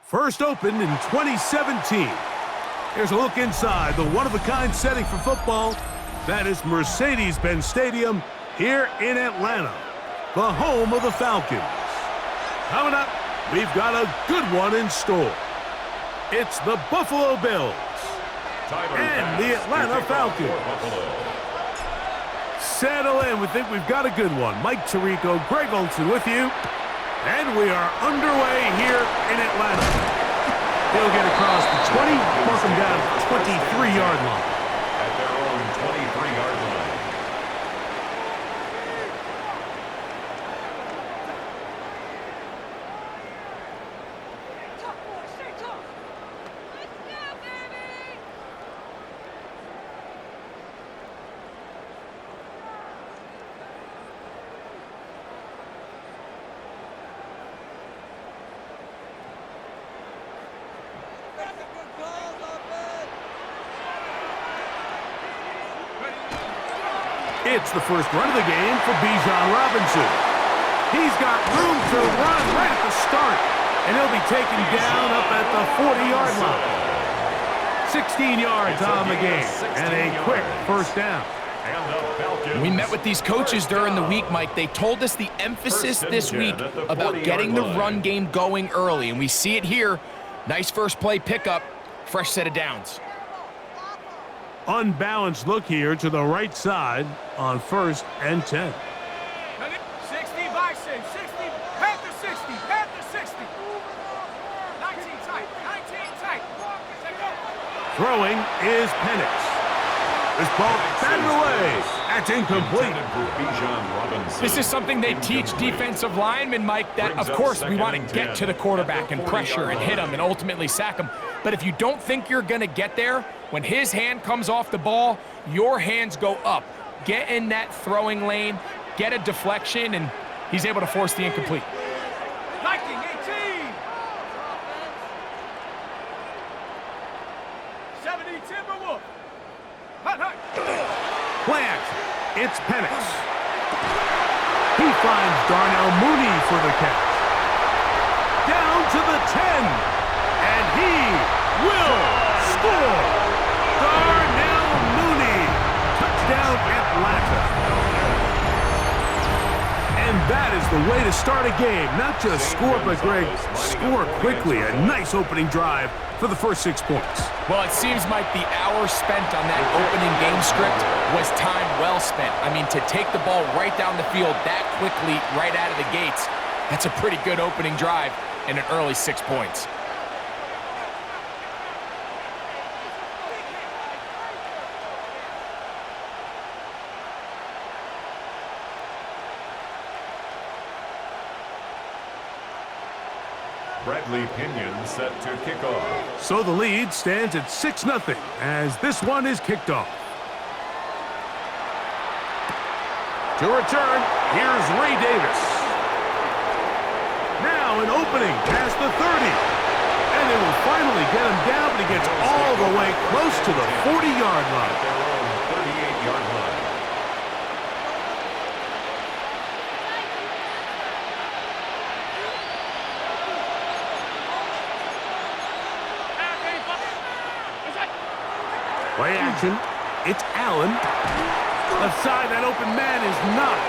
First opened in 2017. Here's a look inside the one-of-a-kind setting for football. That is Mercedes-Benz Stadium here in Atlanta, the home of the Falcons. Coming up, we've got a good one in store. It's the Buffalo Bills and the Atlanta Falcons. Settle in. We think we've got a good one. Mike Tirico, Greg Olson with you. And we are underway here in Atlanta. They'll get across the 20, mark them down at the 23-yard line. At their own 23-yard line. Tough boy, stay tough. Let's go, baby! It's the first run of the game for Bijan Robinson. He's got room to run right at the start, and he'll be taken down up at the 40-yard line. 16 yards on the game, and a quick first down. We met with these coaches during the week, Mike. They told us the emphasis this week about getting the run game going early, and we see it here. Nice first play pickup, fresh set of downs. Unbalanced look here to the right side on 1st and 10. 60, Bison, 60, Panther 60, Panther 60. 19 tight, 19 tight. Throwing is Penix. This ball batted away. That's incomplete. This is something they teach defensive linemen, Mike, that, of course, we want to get to the quarterback and pressure and hit him and ultimately sack him. But if you don't think you're going to get there, when his hand comes off the ball, your hands go up. Get in that throwing lane, get a deflection, and he's able to force the incomplete. Liking 18. 70 Timberwolf. Hut, hut. Play action. It's Penix. He finds Darnell Mooney for the catch. Down to the 10. And he will score. Darnell Mooney. Touchdown Atlanta. And that is the way to start a game. Not just score, but Greg, score quickly. A nice opening drive for the first 6 points. Well, it seems like the hour spent on that opening game script was time well spent. I mean, to take the ball right down the field that quickly, right out of the gates, that's a pretty good opening drive and an early 6 points. Bradley Pinion set to kick off. So the lead stands at 6-0 as this one is kicked off. To return, here's Ray Davis. Now an opening past the 30. And they will finally get him down, but he gets all the way close to the 40-yard line. At their own 38-yard line. Play action. It's Allen. Left side, that open man is Knox.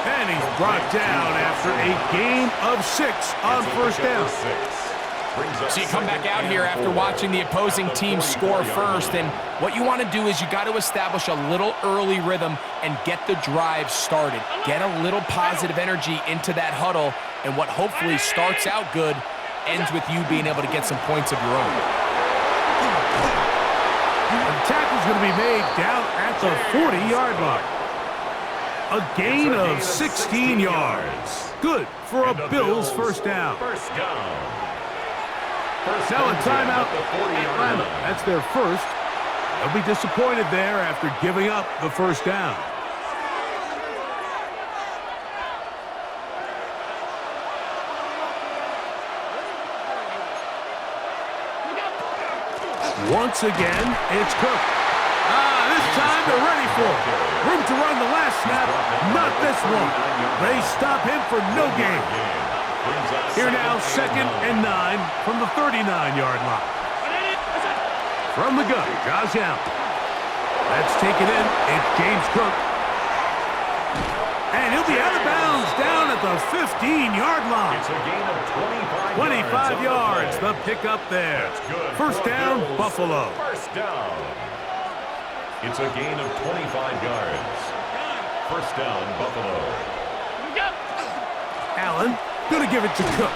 And he's brought down after a gain of 6 on first down. So you come back out here after watching the opposing team score first, and what you want to do is you got to establish a little early rhythm and get the drive started. Get a little positive energy into that huddle, and what hopefully starts out good ends with you being able to get some points of your own. The tackle's going to be made down at the 40-yard line. A gain of 16 yards. Good for a Bills first down. Now a timeout, Atlanta. That's their first. They'll be disappointed there after giving up the first down. Once again, it's Cook. This time they're ready for it. Room to run the last snap, not this one. They stop him for no gain. Here now, 2nd and 9 from the 39-yard line. From the gun, Josh Allen. Let's take it in. It's James Cook. And he'll be out of bounds down at the 15-yard line. It's a gain of 25 yards, the pickup there. First down, Buffalo. First down. It's a gain of 25 yards. First down, Buffalo. Allen going to give it to Cook.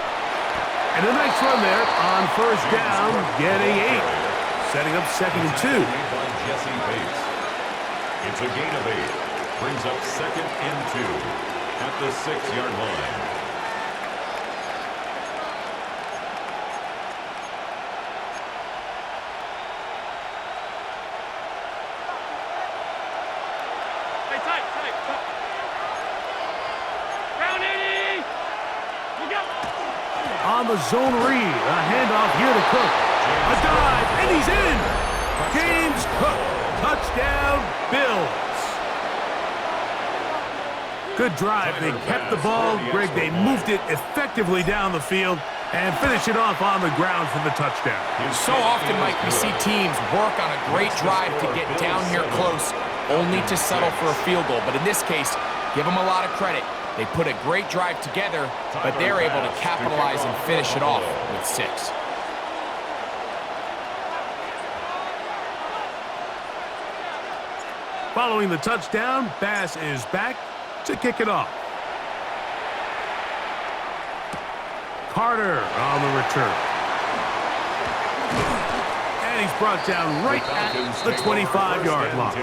And a nice run there on first down, getting 8. Setting up 2nd and 2. By Jesse Bates. It's a gain of 8. Brings up 2nd and 2 at the 6-yard line. On the zone read, a handoff here to Cook. A dive, and he's in. James Cook, touchdown, Bills. Good drive. They kept the ball. Greg, they moved it effectively down the field and finished it off on the ground for the touchdown. So often, Mike, we see teams work on a great drive to get down here close, only to settle for a field goal. But in this case, give them a lot of credit. They put a great drive together, but they're able to capitalize and finish it off with 6. Following the touchdown, Bass is back to kick it off. Carter on the return. And he's brought down right at the 25-yard line.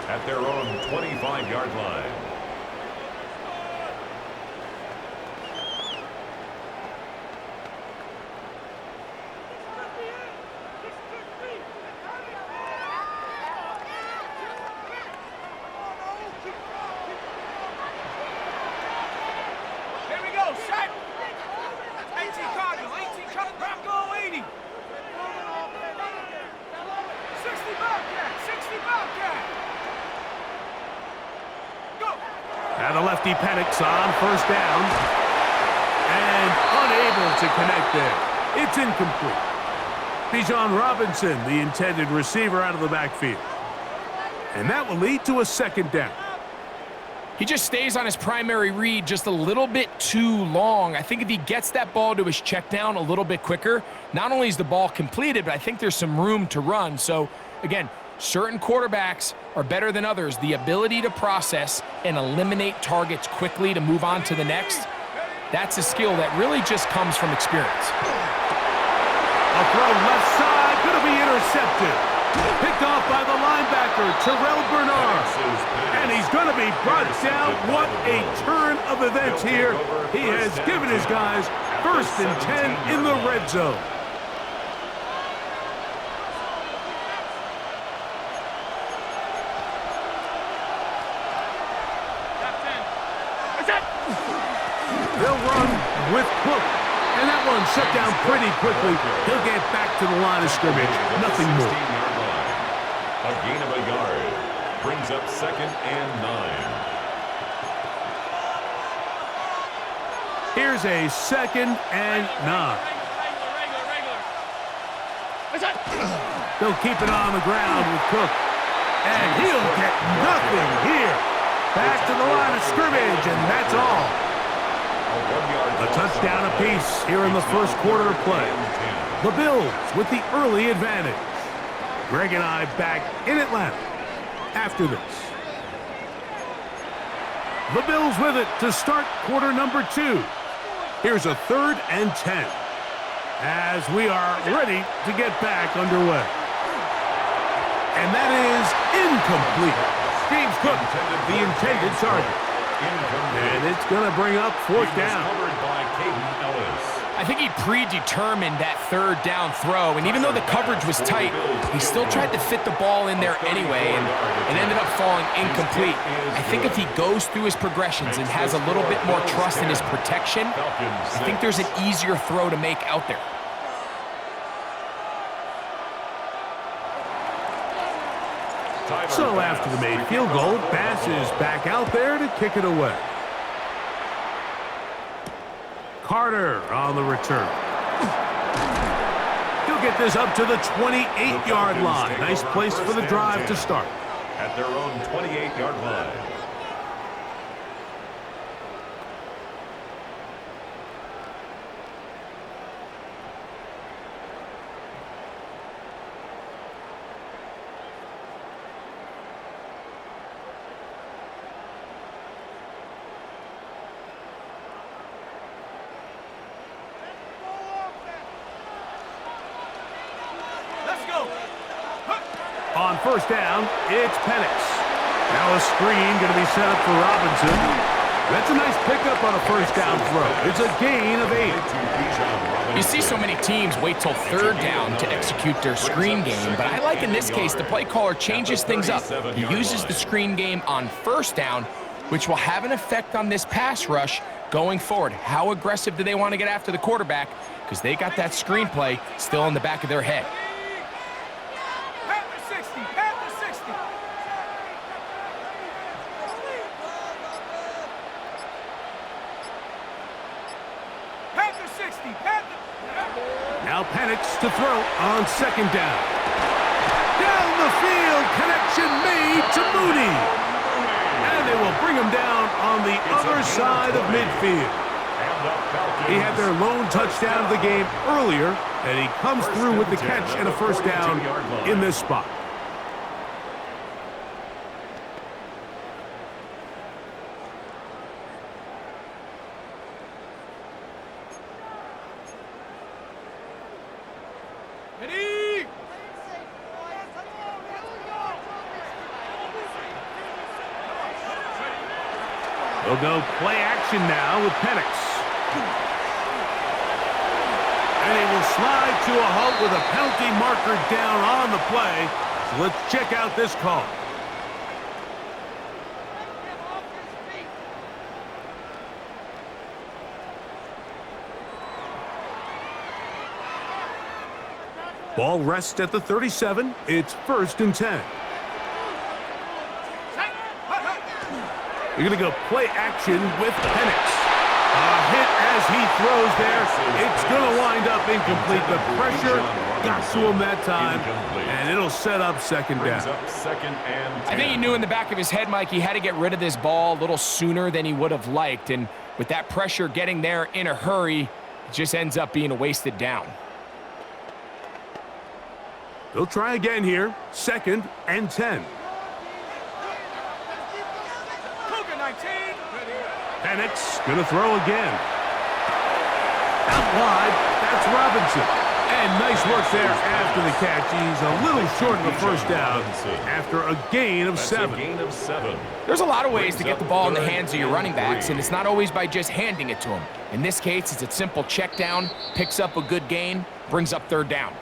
At their own 25-yard line. Now the lefty panics on first down. And unable to connect there. It's incomplete. Bijan Robinson, the intended receiver, out of the backfield. And that will lead to a 2nd down. He just stays on his primary read just a little bit too long. I think if he gets that ball to his check down a little bit quicker, not only is the ball completed, but I think there's some room to run. So, again, certain quarterbacks are better than others. The ability to process and eliminate targets quickly to move on to the next, that's a skill that really just comes from experience. A throw left side, going to be intercepted. Picked off by the linebacker, Terrell Bernard. And he's going to be brought down. What a turn of events here. He has given his guys 1st and 10 in the red zone. They'll run with Cook. And that one shut down pretty quickly. He'll get back to the line of scrimmage. Nothing more. A gain of a yard. Brings up 2nd and 9. Here's a 2nd and 9. They'll keep it on the ground with Cook. And he'll get nothing here. Back to the line of scrimmage, and that's all. A touchdown apiece here in the first quarter of play. The Bills with the early advantage. Greg and I back in Atlanta after this. The Bills with it to start quarter number 2. Here's a 3rd and 10 as we are ready to get back underway. And that is incomplete. James Cook, the intended target. And it's going to bring up 4th down. I think he predetermined that 3rd down throw, and even though the coverage was tight, he still tried to fit the ball in there anyway, and it ended up falling incomplete. I think if he goes through his progressions and has a little bit more trust in his protection, I think there's an easier throw to make out there. So after the made field goal, Bass is back out there to kick it away. Carter on the return. He'll get this up to the 28-yard line. Nice place for the drive to start. At their own 28-yard line. On first down, it's Penix. Now a screen going to be set up for Robinson. That's a nice pickup on a first down throw. It's a gain of 8. You see so many teams wait till third down to execute their screen game, but I like in this case the play caller changes things up. He uses the screen game on first down, which will have an effect on this pass rush going forward. How aggressive do they want to get after the quarterback? Because they got that screen play still in the back of their head. Now Penix to throw on second down. Down the field, connection made to Mooney. And they will bring him down on the other side of midfield. He had their lone touchdown of the game earlier, and he comes through with the catch and a first down in this spot. They'll go play action now with Penix. And he will slide to a halt with a penalty marker down on the play. So let's check out this call. Ball rests at the 37. It's 1st and 10. You're going to go play action with Penix. A hit as he throws there. It's going to wind up incomplete. The pressure got to him that time, and it'll set up second down. I think he knew in the back of his head, Mike, he had to get rid of this ball a little sooner than he would have liked. And with that pressure getting there in a hurry, it just ends up being a wasted down. They'll try again here. 2nd and 10. Penix going to throw again. Out wide, that's Robinson. And nice work there after the catch. He's a little short of the first down after a gain of 7. There's a lot of ways to get the ball in the hands of your running backs, and it's not always by just handing it to them. In this case, it's a simple check down, picks up a good gain, brings up 3rd down.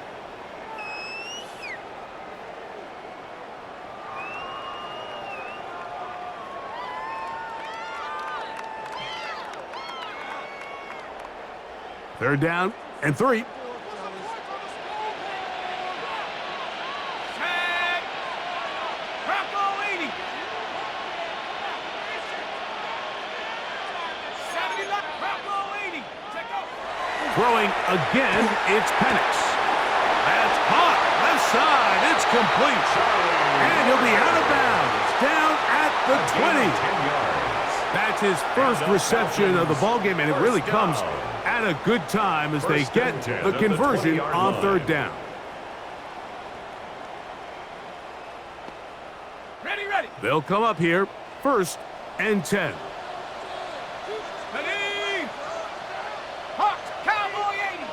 Third down and 3. Throwing again, it's Penix. That's caught. Left side, it's complete. And he'll be out of bounds, down at the 20. That's his first reception of the ballgame, and it really comes at a good time as they get the conversion on 3rd down. Ready. They'll come up here, 1st and 10. Ready. Hawks, Cowboy 80.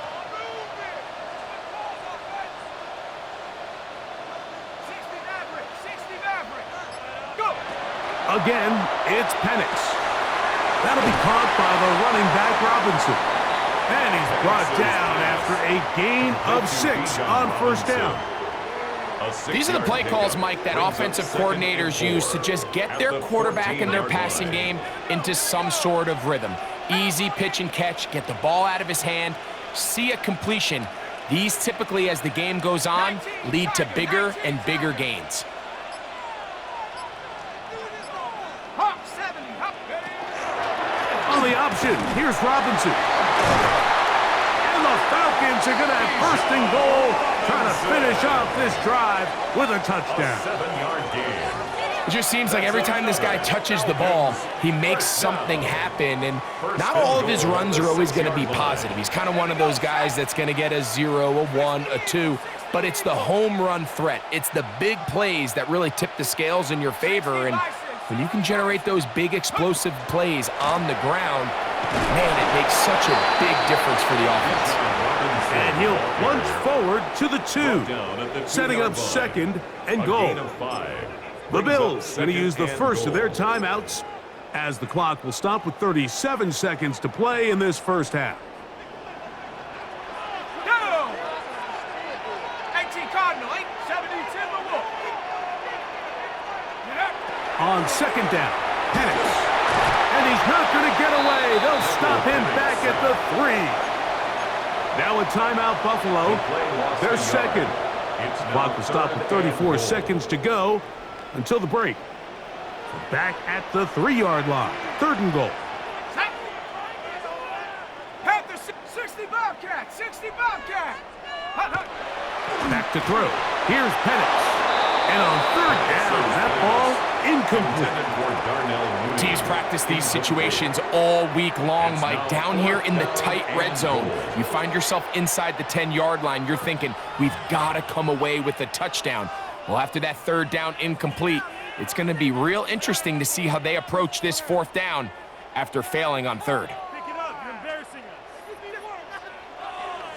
60 Maverick. Go. Again, it's Penix. That'll be caught by the running back Robinson. And he's brought down after a gain of 6 on 1st down. These are the play calls, Mike, that offensive coordinators use to just get their quarterback and their passing game into some sort of rhythm. Easy pitch and catch, get the ball out of his hand, see a completion. These typically, as the game goes on, lead to bigger and bigger gains. On the option, here's Robinson. And the Falcons are going to have first and goal, trying to finish off this drive with a touchdown. 7-yard gain. It just seems like every time this guy touches the ball, he makes something happen, and not all of his runs are always going to be positive. He's kind of one of those guys that's going to get a 0, a 1, a 2, but it's the home run threat. It's the big plays that really tip the scales in your favor, and when you can generate those big explosive plays on the ground, man, it makes such a big difference for the offense. And he'll plunge forward to the 2, setting up second and goal. The Bills going to use the first of their timeouts as the clock will stop with 37 seconds to play in this first half. Go! 18 Cardinal, 872 the Wolf. Get up. On second down, Penix. And he's not going to get away. They'll stop him back at the 3. Now a timeout, Buffalo. Their second. The clock will stop with 34 seconds to go until the break. Back at the 3-yard line. Third and goal. Set. Panther 60 Bobcat, 60 Bobcat. Back to throw. Here's Penix. And on third down, that ball incomplete. Teams practice these situations all week long, Mike. Down here in the tight red zone, you find yourself inside the 10-yard line. You're thinking, we've got to come away with a touchdown. Well, after that third down incomplete, it's going to be real interesting to see how they approach this fourth down after failing on third.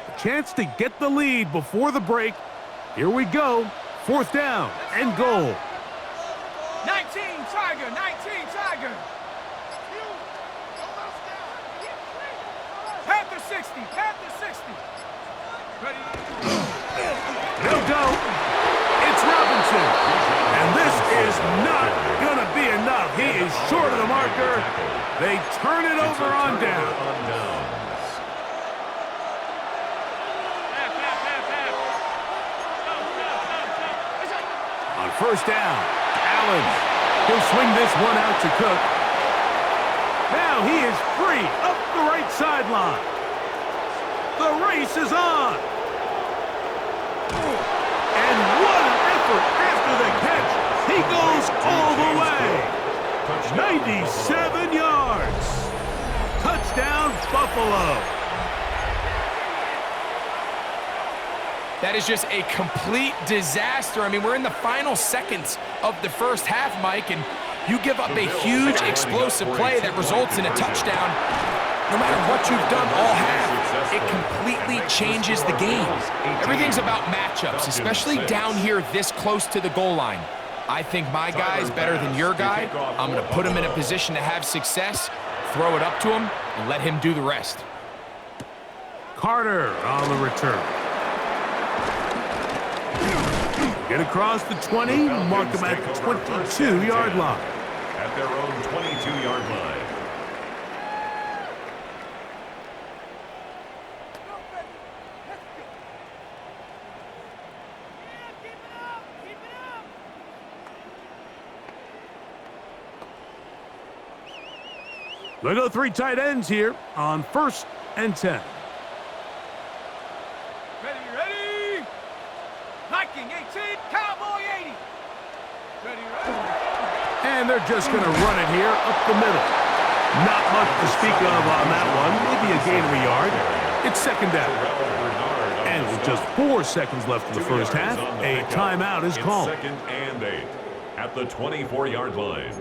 A chance to get the lead before the break. Here we go. Fourth down and goal. 19 Tiger, 19 Tiger. Panther 60, Panther 60. Ready? They'll go. It's Robinson. And this is not going to be enough. He is short of the marker. They turn it over on down. On first down, Allen. He'll swing this one out to Cook. Now he is free up the right sideline. The race is on. And what an effort after the catch. He goes all the way. 97 yards. Touchdown, Buffalo. That is just a complete disaster. I mean, we're in the final seconds of the first half, Mike, and you give up a huge explosive play that results in a touchdown. No matter what you've done all half, it completely changes the game. Everything's about matchups, especially down here this close to the goal line. I think my guy's better than your guy. I'm going to put him in a position to have success, throw it up to him, and let him do the rest. Carter on the return. Get across the 20, mark him at the 22-yard line. At their own 22-yard line. They go 3 tight ends here on 1st and 10. Ready? Viking 18, Cowboy 80. Ready? And they're just going to run it here up the middle. Not much to speak of on that one. Maybe a gain of a yard. It's second down. And with just 4 seconds left in the first half, a timeout is called. Second and 8 at the 24-yard line.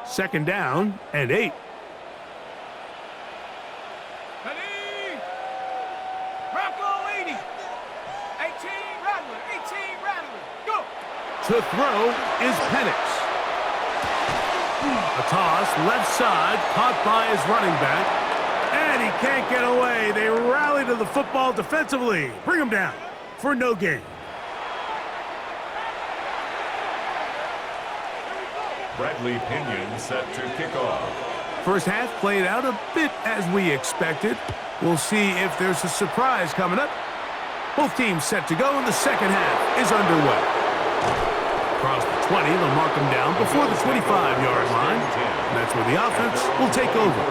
Second down and 8. Ready? Bronco 80. 18 Rattler, 18 Rattler. Go! To throw is Penix. A toss, left side, caught by his running back. And he can't get away. They rally to the football defensively. Bring him down for no gain. Bradley Pinion set to kick off. First half played out a bit as we expected. We'll see if there's a surprise coming up. Both teams set to go, and the second half is underway. Across the 20. They'll mark him down before the 25-yard line. And that's where the offense will take over.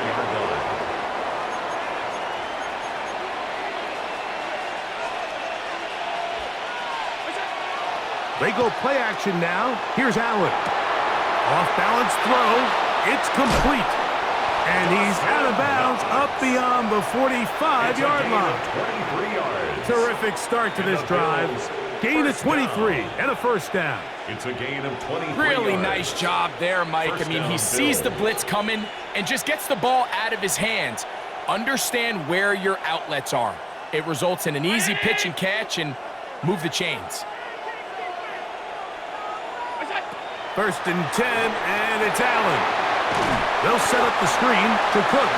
They go play action now. Here's Allen. Off-balance throw. It's complete. And he's out of bounds up beyond the 45-yard line. 23 yards. Terrific start to this drive. Gain of 23 and a first down. It's a gain of 23 Really yards. nice job there, Mike. I mean, he sees the blitz coming and just gets the ball out of his hands. Understand where your outlets are. It results in an easy pitch and catch and move the chains. First and 10, and it's Allen. They'll set up the screen to Cook.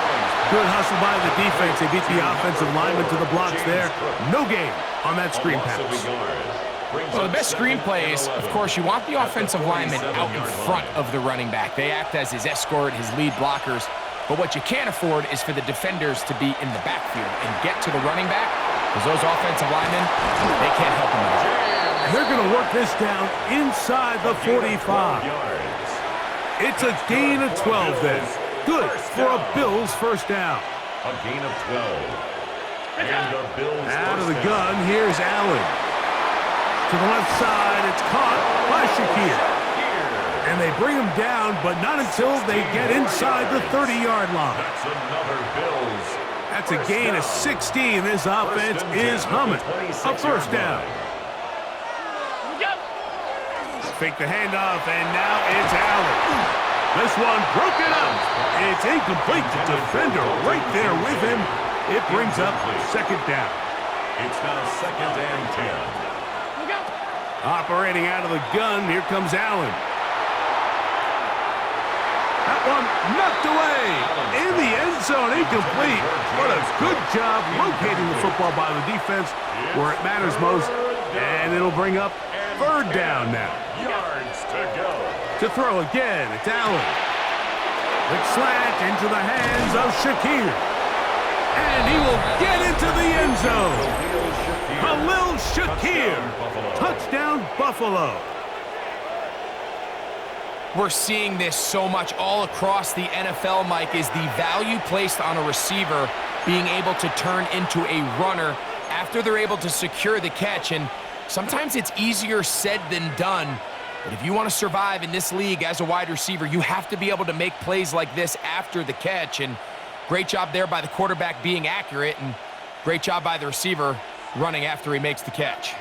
Good hustle by the defense. They beat the offensive lineman to the blocks there. No gain on that screen pass. Well, the best screenplay is, of course, you want the offensive lineman out in front of the running back. They act as his escort, his lead blockers. But what you can't afford is for the defenders to be in the backfield and get to the running back, because those offensive linemen, they can't help him at all. And they're going to work this down inside the 45. It's a gain of 12 then. Good for a Bills first down. A gain of 12. And the Bills out of the gun, here's Allen. To the left side, it's caught by Shakir. And they bring him down, but not until they get inside the 30-yard line. That's another Bills. That's a gain of 16. This offense is humming. A first down. Fake the handoff, and now it's Allen. This one broken up. It's incomplete. The defender right there with him. It brings up second down. It's now second and 10. Operating out of the gun, here comes Allen. That one knocked away. In the end zone, incomplete. What a good job locating the football by the defense where it matters most. And it'll bring up third down now. Yards to go. To throw again, it's Allen. Quick slant into the hands of Shakir. And he will get into the end zone. Khalil Shakir. Touchdown, Buffalo. We're seeing this so much all across the NFL, Mike, is the value placed on a receiver being able to turn into a runner after they're able to secure the catch. And sometimes it's easier said than done. But if you want to survive in this league as a wide receiver, you have to be able to make plays like this after the catch. And great job there by the quarterback being accurate, and great job by the receiver running after he makes the catch.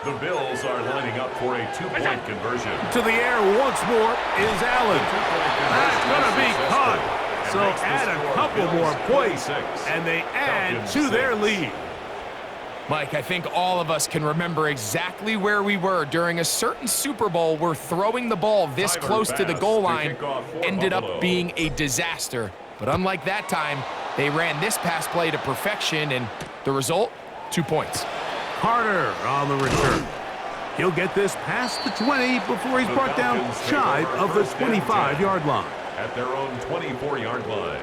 The Bills are lining up for a two-point conversion. To the air once more is Allen. That's going to be caught. So add a couple more points, and they add to their lead. Mike, I think all of us can remember exactly where we were during a certain Super Bowl where throwing the ball this close to the goal line ended up being a disaster. But unlike that time, they ran this pass play to perfection, and the result, 2 points. Carter on the return. He'll get this past the 20 before he's brought down shy of the 25-yard line. At their own 24-yard line.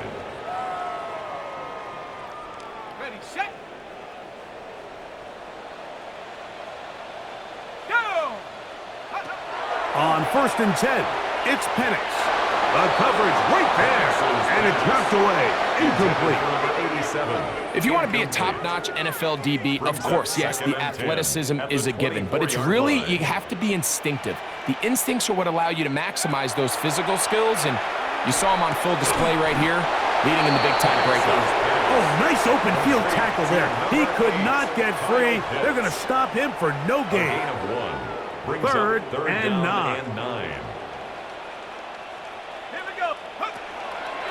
Ready, set. Go! On first and 10, it's Penix. The coverage right there, and it's knocked away. Incomplete. If you want to be a top-notch NFL DB, of course, yes, the athleticism is a given, but it's really, you have to be instinctive. The instincts are what allow you to maximize those physical skills, and you saw him on full display right here, leading in the big-time breakout. Oh, nice open field tackle there. He could not get free. They're going to stop him for no gain. Third and 9. Here we go.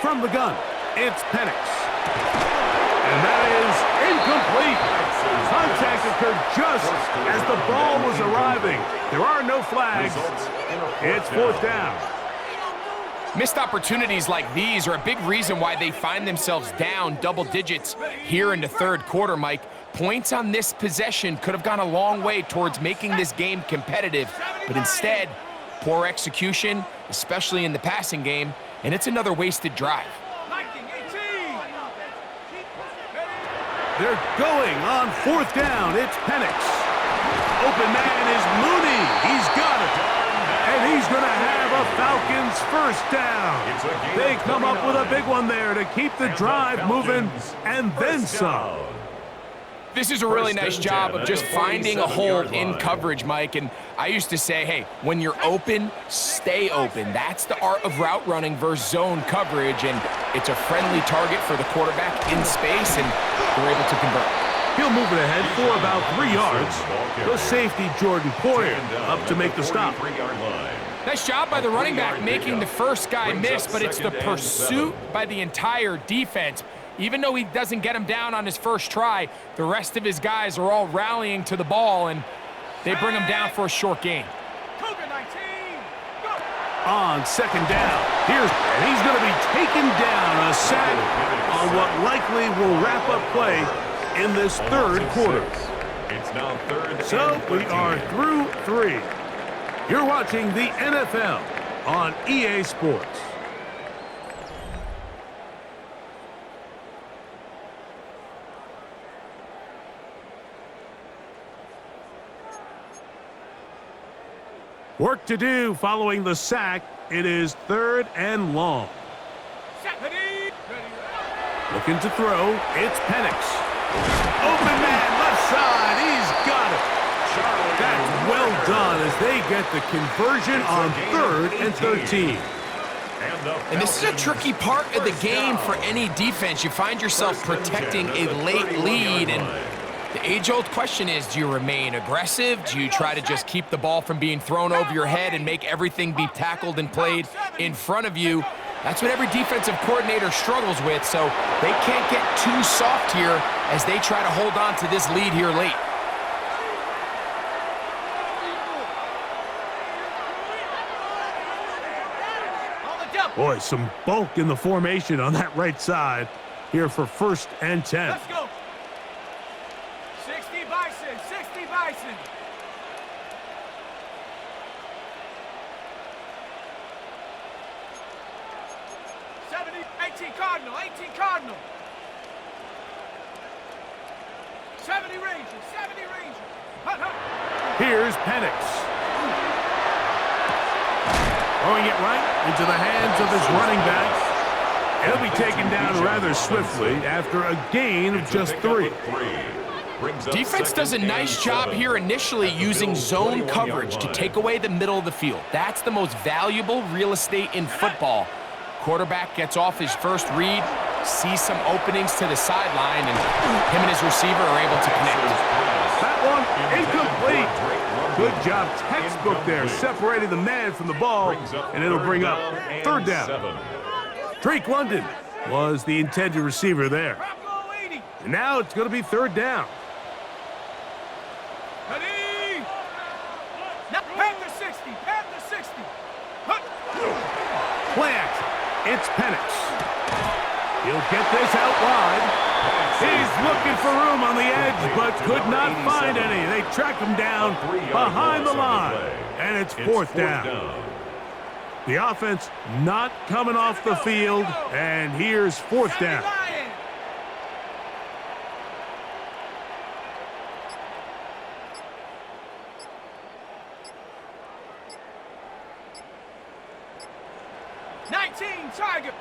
From the gun, it's Penix. And that is incomplete. Contact occurred just as the ball was arriving. There are no flags. It's fourth down. Missed opportunities like these are a big reason why they find themselves down double digits here in the third quarter, Mike. Points on this possession could have gone a long way towards making this game competitive, but instead, poor execution, especially in the passing game, and it's another wasted drive. They're going on fourth down. It's Penix. open man is Mooney. He's got it. And he's going to have a Falcons first down. They come up with a big one there to keep the drive moving and then some. This is a really nice job of just finding a hole in coverage, Mike. And I used to say, hey, when you're open, stay open. That's the art of route running versus zone coverage. And it's a friendly target for the quarterback in space, and they're able to convert. He'll move it ahead for about 3 yards. The safety, Jordan Poyer, up to make the stop. Nice job by the running back making the first guy miss, but it's the pursuit by the entire defense. Even though he doesn't get him down on his first try, the rest of his guys are all rallying to the ball, and they bring him down for a short gain. On second down, and he's going to be taken down, a sack on what likely will wrap up play in this third quarter. It's now third. So we are through 3. You're watching the NFL on EA Sports. Work to do following the sack. It is 3rd and long. Looking to throw. It's Penix. Open man, left side. He's got it. That's well done as they get the conversion on 3rd and 13. And this is a tricky part of the game for any defense. You find yourself protecting a late lead, and the age-old question is, do you remain aggressive? Do you try to just keep the ball from being thrown over your head and make everything be tackled and played in front of you? That's what every defensive coordinator struggles with, so they can't get too soft here as they try to hold on to this lead here late. Boy, some bulk in the formation on that right side here for 1st and 10. Let's go. 60 Bison, 60 Bison. Cardinal, 18 Cardinal. 70 Ranger, 70 Ranger. Hut, hut. Here's Penix. Throwing it right into the hands of his running back. He'll be taken down rather swiftly after a gain of just 3. Defense does a nice job here initially using zone coverage to take away the middle of the field. That's the most valuable real estate in football. Quarterback gets off his first read, sees some openings to the sideline, and him and his receiver are able to connect. That one incomplete. Good job, textbook there, separating the man from the ball, and it'll bring up 3rd down. Drake London was the intended receiver there. And now it's going to be 3rd down. Ready? Now, Panther 60, Panther 60. Play action. It's Penix. He'll get this out wide. He's looking for room on the edge, but could not find any. They track him down behind the line, and it's 4th down. The offense not coming off the field, and here's 4th down. Tiger.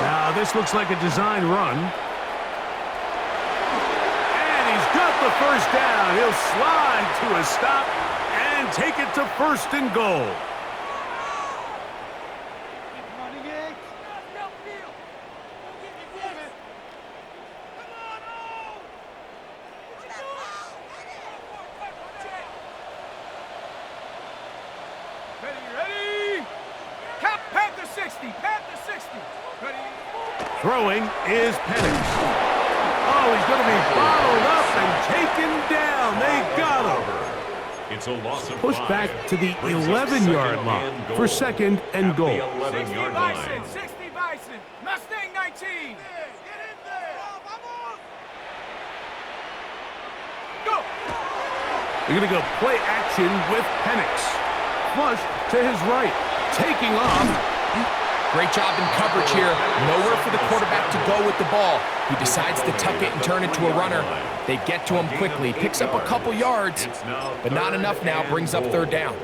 Now this looks like a design run. And he's got the 1st down. He'll slide to a stop and take it to 1st and goal. Throwing is Penix. Oh, he's going to be bottled up and taken down. They got him. It's a loss of Pushed back to the 11-yard line for 2nd and goal. 60 Bison, 60 Bison. Mustang 19. Get in there. Go. You're going to go play action with Penix. Flush to his right. Taking off. Great job in coverage here. Nowhere for the quarterback to go with the ball. He decides to tuck it and turn it to a runner. They get to him quickly. Picks up a couple yards, but not enough now. Brings up third down.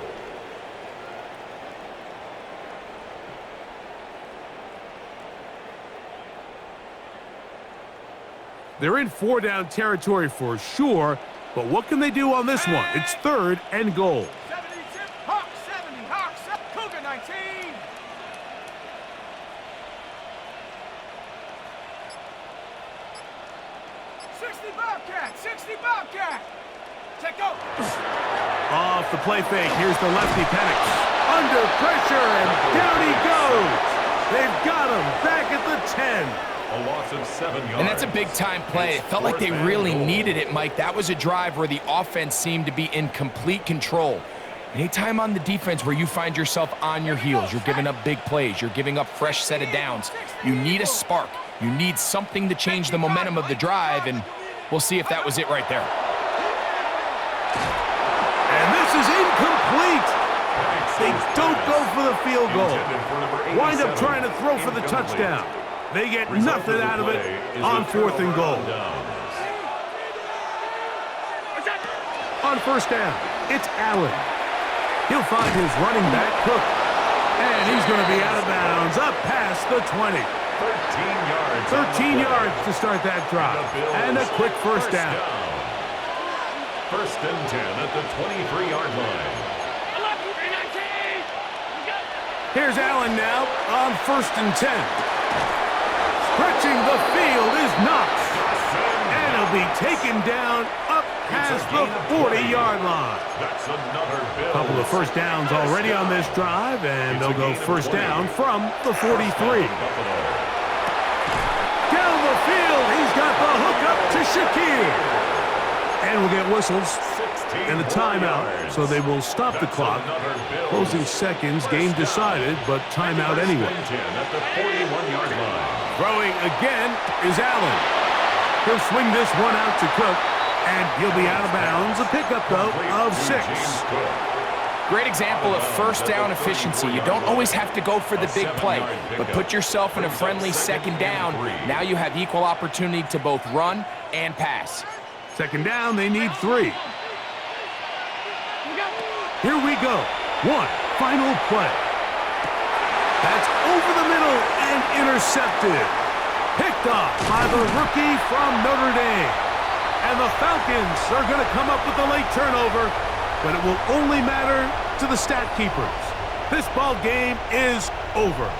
They're in 4-down territory for sure, but what can they do on this one? It's 3rd and goal. 70, Hawk 70, Hawk 7, Cougar 19. 60 Bobcat, 60 Bobcat. Check out. Off the play fake, here's the lefty Penix. Under pressure, and down he goes. They've got him back at the 10. A loss of 7 yards. And that's a big-time play. It felt like they really needed it, Mike. That was a drive where the offense seemed to be in complete control. Anytime on the defense where you find yourself on your heels, you're giving up big plays, you're giving up fresh set of downs, you need a spark. You need something to change the momentum of the drive, and we'll see if that was it right there. And this is incomplete. They don't go for the field goal. Wind up trying to throw for the touchdown. They get nothing out of it on 4th and goal. On 1st down, it's Allen. He'll find his running back, Cook. And he's going to be out of bounds, up past the 20. 13 yards to start that drive. And a quick first down. 1st and 10 at the 23-yard line. Here's Allen now on 1st and 10. Stretching the field is Knox. And he'll be taken down up past the 40-yard line. That's another Bills. Couple of first downs already on this drive, and they'll go first down from the 43. Down the field, he's got the hook up to Shakir. And we'll get whistles and a timeout, so they will stop the clock. Closing seconds, game decided, but timeout anyway. At the 41-yard line. Throwing again is Allen. He'll swing this one out to Cook, and he'll be out of bounds. A pickup, though, of 6. Great example of first down efficiency. You don't always have to go for the big play, but put yourself in a friendly 2nd down. Now you have equal opportunity to both run and pass. 2nd down, they need 3. Here we go. One final play. That's over the middle and intercepted. Picked off by the rookie from Notre Dame. And the Falcons are going to come up with a late turnover, but it will only matter to the stat keepers. This ball game is over.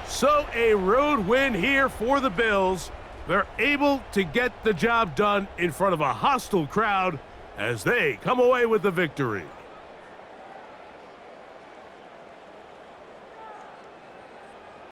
So a road win here for the Bills. They're able to get the job done in front of a hostile crowd as they come away with the victory.